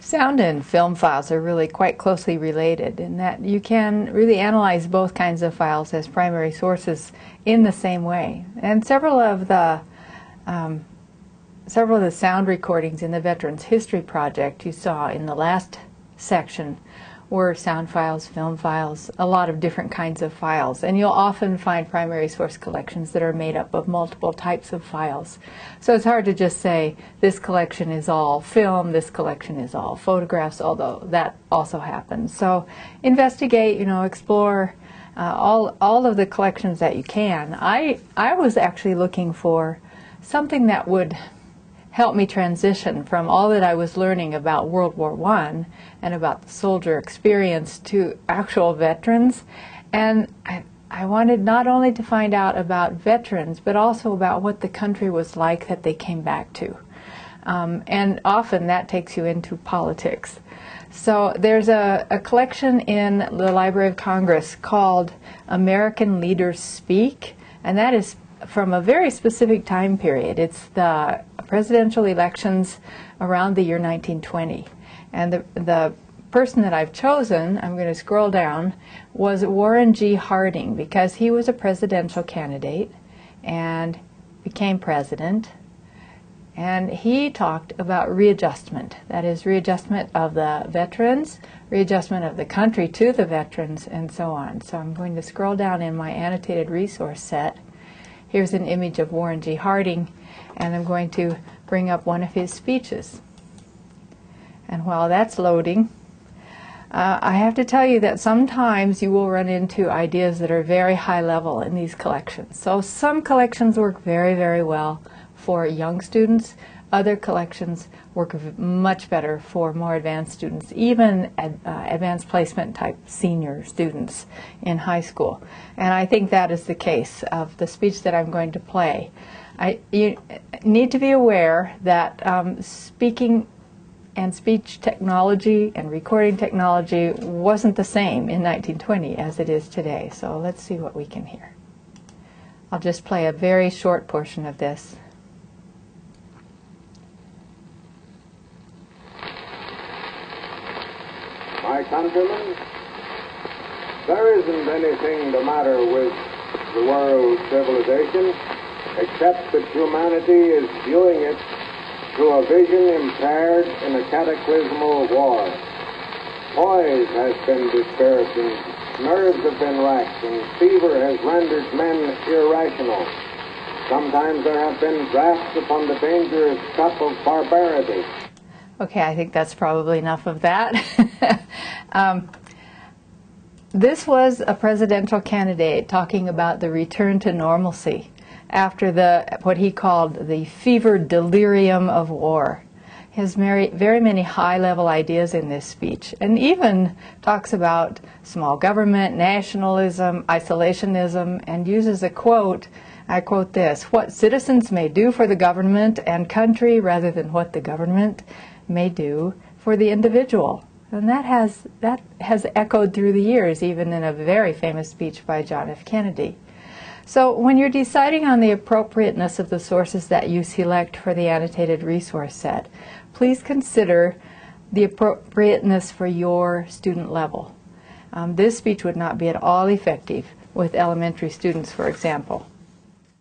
Sound and film files are really quite closely related in that you can really analyze both kinds of files as primary sources in the same way. And several of the sound recordings in the Veterans History Project you saw in the last section were sound files, film files, a lot of different kinds of files. And you'll often find primary source collections that are made up of multiple types of files. So it's hard to just say this collection is all film, this collection is all photographs, although that also happens. So investigate, explore all of the collections that you can. I was actually looking for something that would help me transition from all that I was learning about World War I and about the soldier experience to actual veterans. And I wanted not only to find out about veterans, but also about what the country was like that they came back to. And often that takes you into politics. So there's a collection in the Library of Congress called American Leaders Speak, and that is from a very specific time period. It's the presidential elections around the year 1920. And the person that I've chosen, I'm going to scroll down, was Warren G. Harding, because he was a presidential candidate and became president. And he talked about readjustment, that is, readjustment of the veterans, readjustment of the country to the veterans, and so on. So I'm going to scroll down in my annotated resource set. Here's an image of Warren G. Harding, and I'm going to bring up one of his speeches. And while that's loading, I have to tell you that sometimes you will run into ideas that are very high level in these collections. So some collections work very, very well for young students. Other collections work much better for more advanced students, even advanced placement type senior students in high school. And I think that is the case of the speech that I'm going to play. You need to be aware that speaking and speech technology and recording technology wasn't the same in 1920 as it is today. So let's see what we can hear. I'll just play a very short portion of this. My countrymen, there isn't anything the matter with the world's civilization except that humanity is viewing it through a vision impaired in a cataclysmal war. Poise has been disturbed and nerves have been racked and fever has rendered men irrational. Sometimes there have been drafts upon the dangerous cup of barbarity. Okay, I think that's probably enough of that. This was a presidential candidate talking about the return to normalcy after what he called the fever delirium of war. He has very many high-level ideas in this speech, and even talks about small government, nationalism, isolationism, and uses a quote. I quote this: "What citizens may do for the government and country rather than what the government may do for the individual." And that has echoed through the years, even in a very famous speech by John F. Kennedy. So when you're deciding on the appropriateness of the sources that you select for the annotated resource set, please consider the appropriateness for your student level. This speech would not be at all effective with elementary students, for example.